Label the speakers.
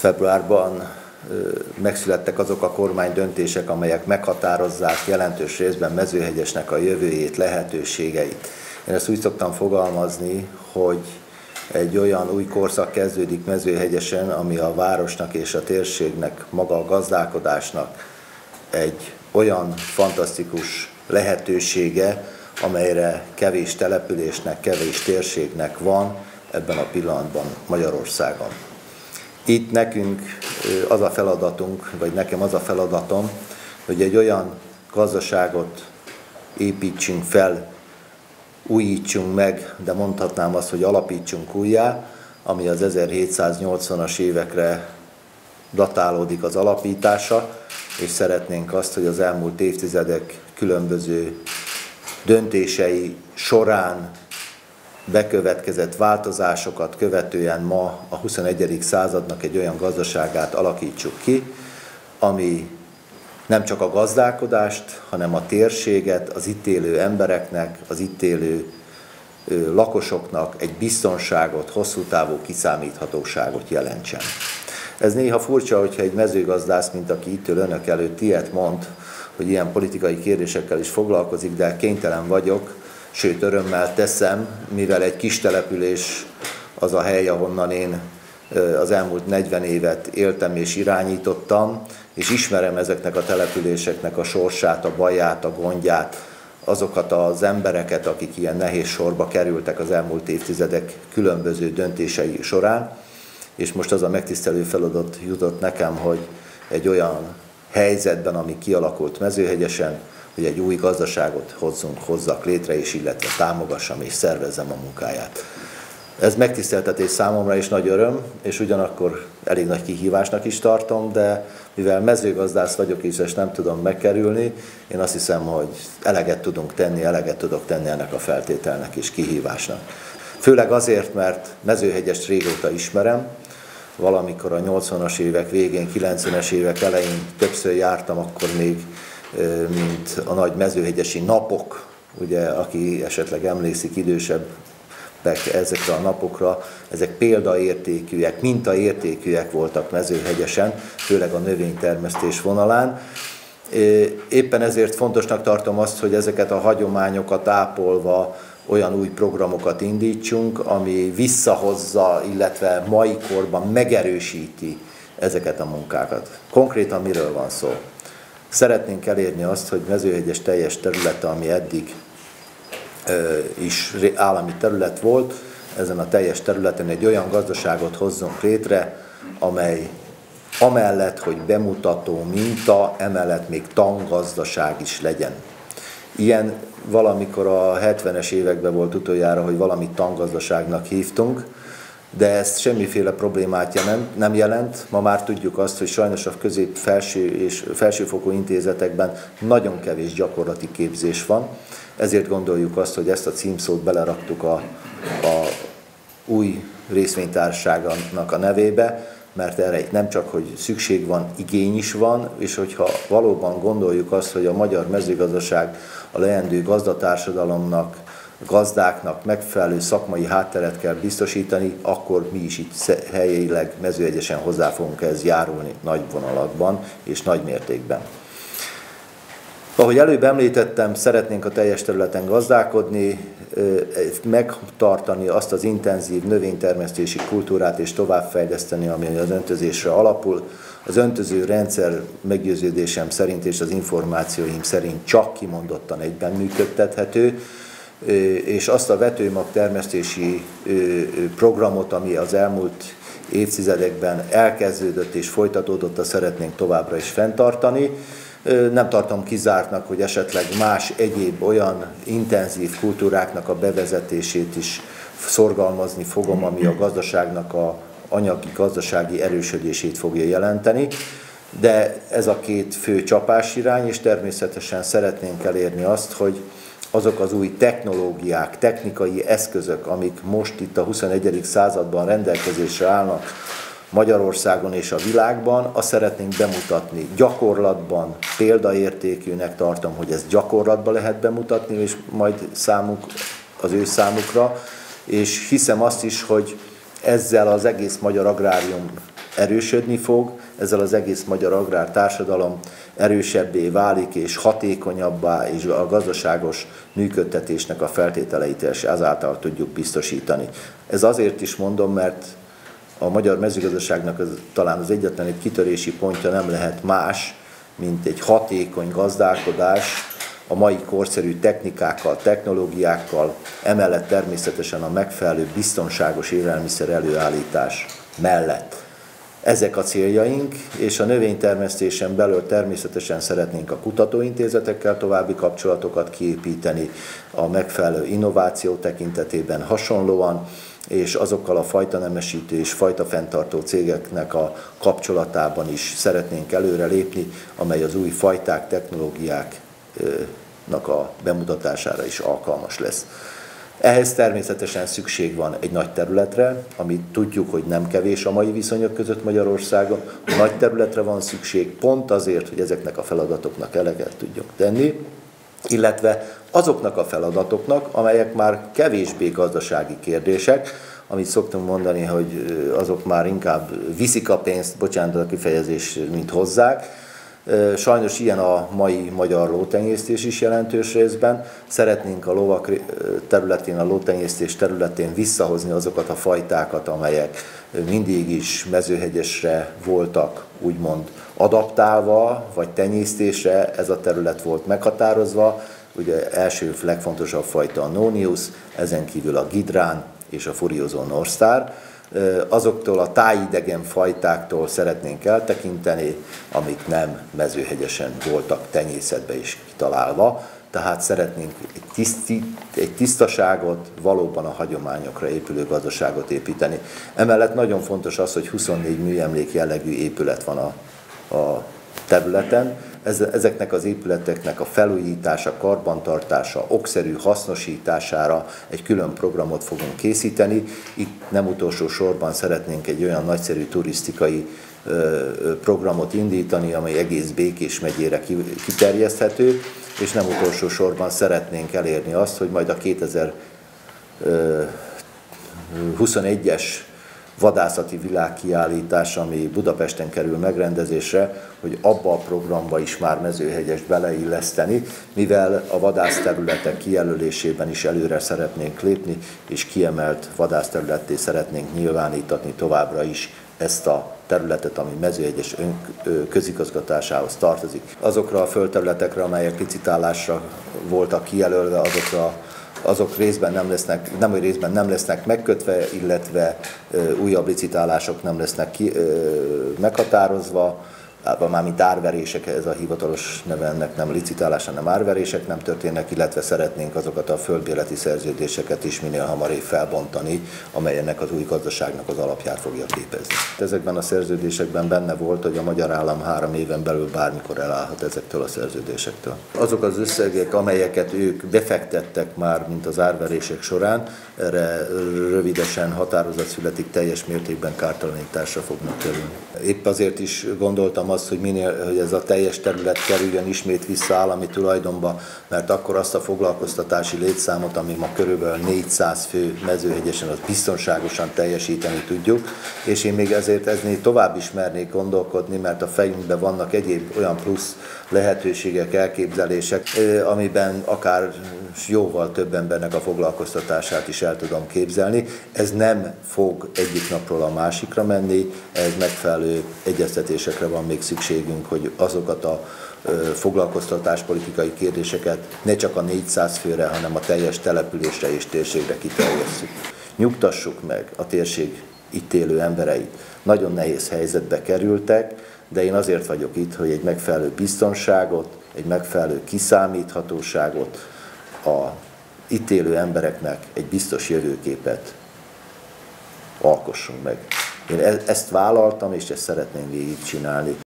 Speaker 1: Februárban megszülettek azok a kormánydöntések, amelyek meghatározzák jelentős részben Mezőhegyesnek a jövőjét, lehetőségeit. Én ezt úgy szoktam fogalmazni, hogy egy olyan új korszak kezdődik Mezőhegyesen, ami a városnak és a térségnek, maga a gazdálkodásnak egy olyan fantasztikus lehetősége, amelyre kevés településnek, kevés térségnek van ebben a pillanatban Magyarországon. Itt nekünk az a feladatunk, vagy nekem az a feladatom, hogy egy olyan gazdaságot építsünk fel, újítsunk meg, de mondhatnám azt, hogy alapítsunk újjá, ami az 1780-as évekre datálódik az alapítása, és szeretnénk azt, hogy az elmúlt évtizedek különböző döntései során bekövetkezett változásokat követően ma a 21. századnak egy olyan gazdaságát alakítsuk ki, ami nem csak a gazdálkodást, hanem a térséget, az itt élő embereknek, az itt élő lakosoknak egy biztonságot, hosszú távú kiszámíthatóságot jelentsen. Ez néha furcsa, hogyha egy mezőgazdász, mint aki itt ül önök előtt, ilyet mond, hogy ilyen politikai kérdésekkel is foglalkozik, de kénytelen vagyok, sőt örömmel teszem, mivel egy kis település az a hely, ahonnan én az elmúlt 40 évet éltem és irányítottam, és ismerem ezeknek a településeknek a sorsát, a baját, a gondját, azokat az embereket, akik ilyen nehéz sorba kerültek az elmúlt évtizedek különböző döntései során, és most az a megtisztelő feladat jutott nekem, hogy egy olyan helyzetben, ami kialakult Mezőhegyesen, hogy egy új gazdaságot hozzak létre, és illetve támogassam és szervezzem a munkáját. Ez megtiszteltetés számomra és nagy öröm, és ugyanakkor elég nagy kihívásnak is tartom, de mivel mezőgazdász vagyok és ezt nem tudom megkerülni, én azt hiszem, hogy eleget tudok tenni ennek a feltételnek és kihívásnak. Főleg azért, mert Mezőhegyest régóta ismerem, valamikor a 80-as évek végén, 90-es évek elején többször jártam, akkor még mint a nagy mezőhegyesi napok, ugye, aki esetleg emlékszik idősebbek ezekre a napokra, ezek példaértékűek, mintaértékűek voltak Mezőhegyesen, főleg a növénytermesztés vonalán. Éppen ezért fontosnak tartom azt, hogy ezeket a hagyományokat ápolva olyan új programokat indítsunk, ami visszahozza, illetve mai korban megerősíti ezeket a munkákat. Konkrétan miről van szó? Szeretnénk elérni azt, hogy Mezőhegyes teljes területe, ami eddig is állami terület volt, ezen a teljes területen egy olyan gazdaságot hozzunk létre, amely amellett, hogy bemutató minta, emellett még tangazdaság is legyen. Ilyen valamikor a 70-es években volt utoljára, hogy valamit tangazdaságnak hívtunk, de ez semmiféle problémát nem jelent. Ma már tudjuk azt, hogy sajnos a közép-felső és felsőfokú intézetekben nagyon kevés gyakorlati képzés van. Ezért gondoljuk azt, hogy ezt a címszót beleraktuk a új részvénytársaságnak a nevébe, mert erre nem csak, hogy szükség van, igény is van, és hogyha valóban gondoljuk azt, hogy a magyar mezőgazdaság a leendő gazdatársadalomnak, gazdáknak megfelelő szakmai hátteret kell biztosítani, akkor mi is itt helyileg Mezőhegyesen hozzá fogunk ehhez járulni nagy vonalakban és nagy mértékben. Ahogy előbb említettem, szeretnénk a teljes területen gazdálkodni, megtartani azt az intenzív növénytermesztési kultúrát és továbbfejleszteni, ami az öntözésre alapul. Az öntöző rendszer meggyőződésem szerint és az információim szerint csak kimondottan egyben működtethető, és azt a vetőmag termesztési programot, ami az elmúlt évtizedekben elkezdődött és folytatódott, azt szeretnénk továbbra is fenntartani. Nem tartom kizártnak, hogy esetleg más egyéb olyan intenzív kultúráknak a bevezetését is szorgalmazni fogom, ami a gazdaságnak a anyagi, gazdasági erősödését fogja jelenteni. De ez a két fő csapásirány, és természetesen szeretnénk elérni azt, hogy azok az új technológiák, technikai eszközök, amik most itt a 21. században rendelkezésre állnak Magyarországon és a világban, azt szeretnénk bemutatni gyakorlatban, példaértékűnek tartom, hogy ezt gyakorlatban lehet bemutatni, és majd az ő számukra, és hiszem azt is, hogy ezzel az egész magyar agrárium erősödni fog, ezzel az egész magyar agrártársadalom erősebbé válik és hatékonyabbá, és a gazdaságos működtetésnek a feltételeit ezáltal tudjuk biztosítani. Ez azért is mondom, mert a magyar mezőgazdaságnak talán az egyetlen egy kitörési pontja nem lehet más, mint egy hatékony gazdálkodás a mai korszerű technikákkal, technológiákkal, emellett természetesen a megfelelő biztonságos élelmiszer előállítás mellett. Ezek a céljaink, és a növénytermesztésen belül természetesen szeretnénk a kutatóintézetekkel további kapcsolatokat kiépíteni, a megfelelő innováció tekintetében hasonlóan, és azokkal a fajtanemesítő és fajtafenntartó cégeknek a kapcsolatában is szeretnénk előrelépni, amely az új fajták, technológiáknak a bemutatására is alkalmas lesz. Ehhez természetesen szükség van egy nagy területre, amit tudjuk, hogy nem kevés a mai viszonyok között Magyarországon. A nagy területre van szükség pont azért, hogy ezeknek a feladatoknak eleget tudjunk tenni, illetve azoknak a feladatoknak, amelyek már kevésbé gazdasági kérdések, amit szoktunk mondani, hogy azok már inkább viszik a pénzt, bocsánat a kifejezés, mint hozzák. Sajnos ilyen a mai magyar lótenyésztés is jelentős részben. Szeretnénk a lovak területén, a lótenyésztés területén visszahozni azokat a fajtákat, amelyek mindig is mezőhegyesre voltak úgymond adaptálva, vagy tenyésztésre ez a terület volt meghatározva. Ugye első legfontosabb fajta a Nonius, ezen kívül a Gidrán és a Furioso Norstar. Azoktól a tájidegen fajtáktól szeretnénk eltekinteni, amik nem mezőhegyesen voltak tenyészetbe is kitalálva, tehát szeretnénk egy tisztaságot, valóban a hagyományokra épülő gazdaságot építeni. Emellett nagyon fontos az, hogy 24 műemlék jellegű épület van a területen. Ezeknek az épületeknek a felújítása, karbantartása, okszerű hasznosítására egy külön programot fogunk készíteni. Itt nem utolsó sorban szeretnénk egy olyan nagyszerű turisztikai programot indítani, amely egész Békés megyére kiterjeszthető, és nem utolsó sorban szeretnénk elérni azt, hogy majd a 2021-es vadászati világkiállítás, ami Budapesten kerül megrendezésre, hogy abba a programba is már mezőhegyest beleilleszteni, mivel a vadászterületek kijelölésében is előre szeretnénk lépni, és kiemelt vadászterületté szeretnénk nyilvánítani továbbra is ezt a területet, ami mezőhegyes közigazgatásához tartozik. Azokra a földterületekre, amelyek licitálásra voltak kijelölve, azok részben nem lesznek megkötve, illetve újabb licitálások nem lesznek meghatározva, mármint árverések, ez a hivatalos neve ennek, nem licitálás, hanem árverések nem történnek, illetve szeretnénk azokat a földbérleti szerződéseket is minél hamarabb felbontani, amely ennek az új gazdaságnak az alapját fogja képezni. Ezekben a szerződésekben benne volt, hogy a magyar állam 3 éven belül bármikor elállhat ezektől a szerződésektől. Azok az összegek, amelyeket ők befektettek már, mint az árverések során, erre rövidesen határozat születik, teljes mértékben kártalanításra fognak kerülni. Épp azért is gondoltam azt, hogy ez a teljes terület kerüljön ismét vissza állami tulajdonba, mert akkor azt a foglalkoztatási létszámot, ami ma körülbelül 400 fő mezőhegyesen, az biztonságosan teljesíteni tudjuk, és én még ezért eznél tovább is mernék gondolkodni, mert a fejünkben vannak egyéb olyan plusz lehetőségek, elképzelések, amiben akár jóval több embernek a foglalkoztatását is el tudom képzelni. Ez nem fog egyik napról a másikra menni, ez megfelelő egyeztetésekre van még szükségünk, hogy azokat a foglalkoztatáspolitikai kérdéseket ne csak a 400 főre, hanem a teljes településre és térségre kiterjesszük. Nyugtassuk meg a térség itt élő embereit. Nagyon nehéz helyzetbe kerültek, de én azért vagyok itt, hogy egy megfelelő biztonságot, egy megfelelő kiszámíthatóságot, a itt élő embereknek egy biztos jövőképet alkossunk meg. Én ezt vállaltam, és ezt szeretném végigcsinálni.